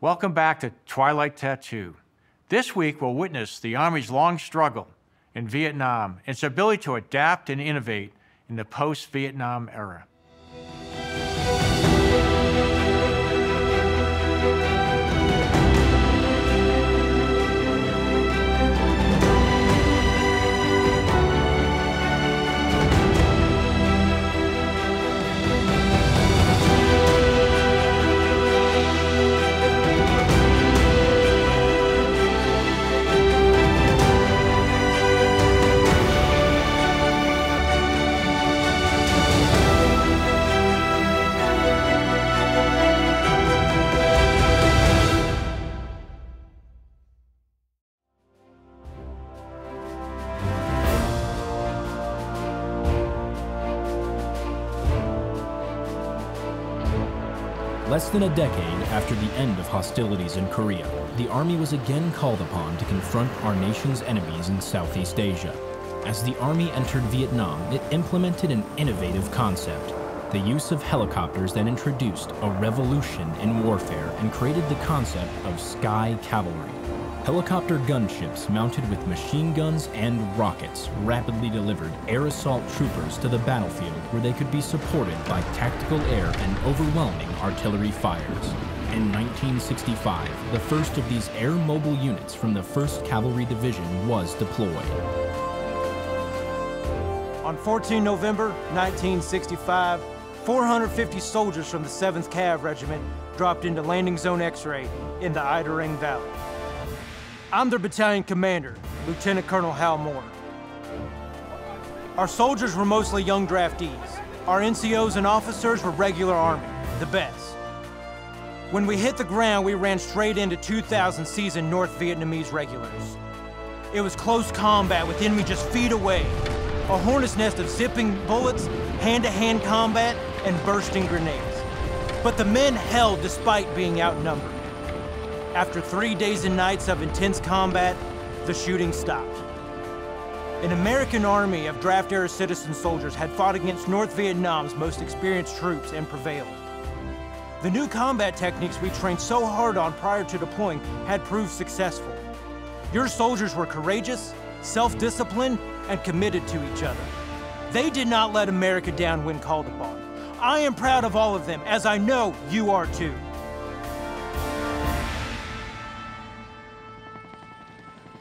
Welcome back to Twilight Tattoo. This week we'll witness the Army's long struggle in Vietnam and its ability to adapt and innovate in the post-Vietnam era. Less than a decade after the end of hostilities in Korea, the Army was again called upon to confront our nation's enemies in Southeast Asia. As the Army entered Vietnam, it implemented an innovative concept, the use of helicopters that introduced a revolution in warfare and created the concept of sky cavalry. Helicopter gunships mounted with machine guns and rockets rapidly delivered air assault troopers to the battlefield where they could be supported by tactical air and overwhelming artillery fires. In 1965, the first of these air mobile units from the 1st Cavalry Division was deployed. On 14 November 1965, 450 soldiers from the 7th Cav Regiment dropped into Landing Zone X-Ray in the Ida Ring Valley. I'm their battalion commander, Lieutenant Colonel Hal Moore. Our soldiers were mostly young draftees. Our NCOs and officers were regular Army, the best. When we hit the ground, we ran straight into 2,000 seasoned North Vietnamese regulars. It was close combat with enemy just feet away, a hornet's nest of zipping bullets, hand-to-hand combat, and bursting grenades. But the men held despite being outnumbered. After 3 days and nights of intense combat, the shooting stopped. An American army of draft-era citizen soldiers had fought against North Vietnam's most experienced troops and prevailed. The new combat techniques we trained so hard on prior to deploying had proved successful. Your soldiers were courageous, self-disciplined, and committed to each other. They did not let America down when called upon. I am proud of all of them, as I know you are too.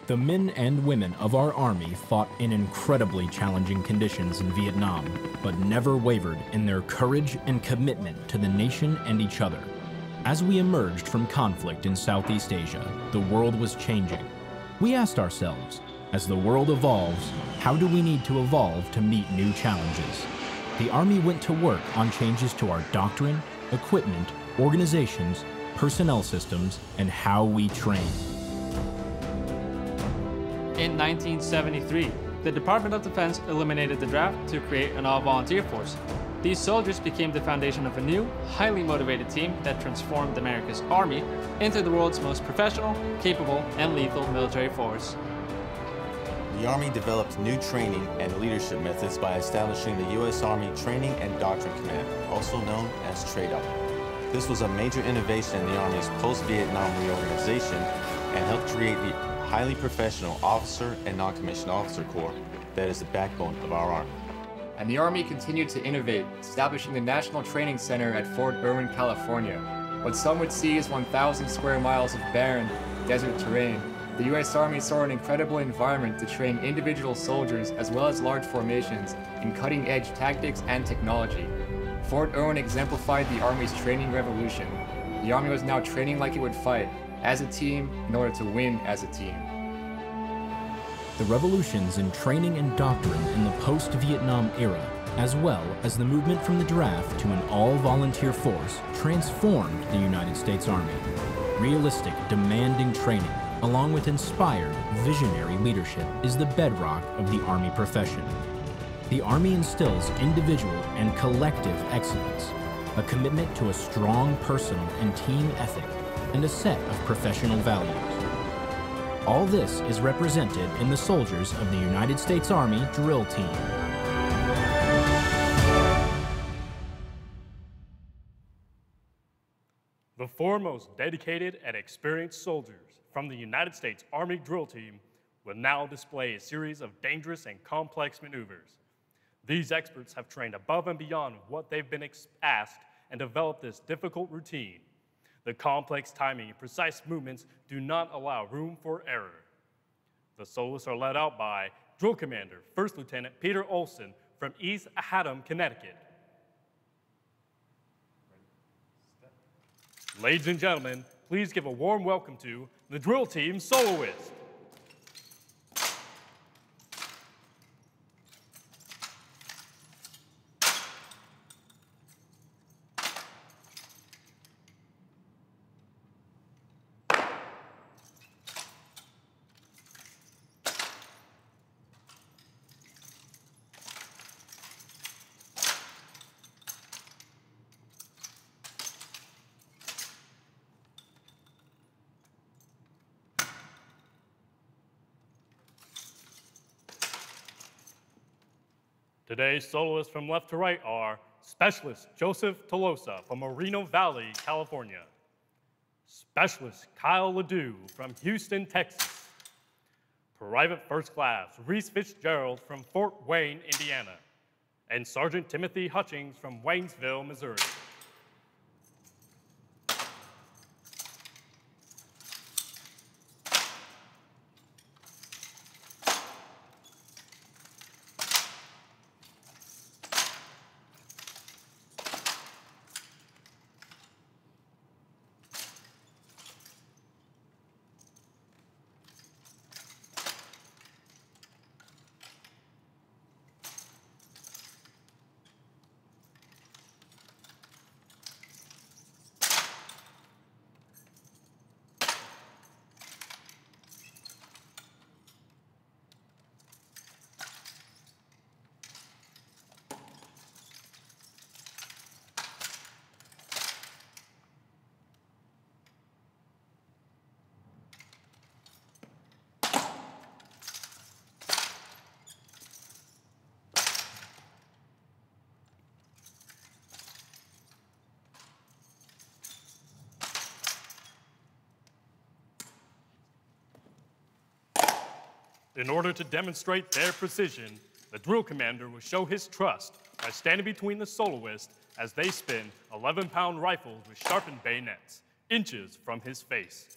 The men and women of our Army fought in incredibly challenging conditions in Vietnam, but never wavered in their courage and commitment to the nation and each other. As we emerged from conflict in Southeast Asia, the world was changing. We asked ourselves, as the world evolves, how do we need to evolve to meet new challenges? The Army went to work on changes to our doctrine, equipment, organizations, personnel systems, and how we train. In 1973, the Department of Defense eliminated the draft to create an all-volunteer force. These soldiers became the foundation of a new, highly motivated team that transformed America's Army into the world's most professional, capable, and lethal military force. The Army developed new training and leadership methods by establishing the U.S. Army Training and Doctrine Command, also known as TRADOC. This was a major innovation in the Army's post-Vietnam reorganization and helped create the highly professional officer and non-commissioned officer corps that is the backbone of our Army. And the Army continued to innovate, establishing the National Training Center at Fort Irwin, California. What some would see as 1,000 square miles of barren, desert terrain, the U.S. Army saw an incredible environment to train individual soldiers as well as large formations in cutting-edge tactics and technology. Fort Irwin exemplified the Army's training revolution. The Army was now training like it would fight, as a team, in order to win as a team. The revolutions in training and doctrine in the post-Vietnam era, as well as the movement from the draft to an all-volunteer force, transformed the United States Army. Realistic, demanding training, along with inspired, visionary leadership, is the bedrock of the Army profession. The Army instills individual and collective excellence, a commitment to a strong personal and team ethic, and a set of professional values. All this is represented in the soldiers of the United States Army Drill Team. The The foremost dedicated and experienced soldiers from the United States Army Drill Team will now display a series of dangerous and complex maneuvers. These experts have trained above and beyond what they've been asked and developed this difficult routine. The complex timing and precise movements do not allow room for error. The soloists are led out by Drill Commander, First Lieutenant Peter Olson from East Haddam, Connecticut. Ladies and gentlemen, please give a warm welcome to the Drill Team soloist. Today's soloists from left to right are Specialist Joseph Tolosa from Moreno Valley, California. Specialist Kyle Ledoux from Houston, Texas. Private First Class Reese Fitzgerald from Fort Wayne, Indiana. And Sergeant Timothy Hutchings from Waynesville, Missouri. In order to demonstrate their precision, the drill commander will show his trust by standing between the soloist as they spin 11-pound rifles with sharpened bayonets, inches from his face.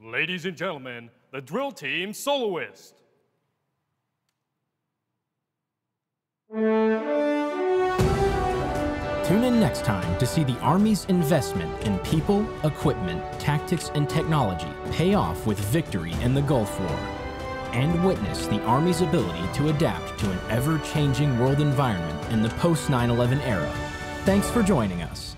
Ladies and gentlemen, the drill team soloist. Tune in next time to see the Army's investment in people, equipment, tactics, and technology pay off with victory in the Gulf War, and witness the Army's ability to adapt to an ever-changing world environment in the post-9/11 era. Thanks for joining us.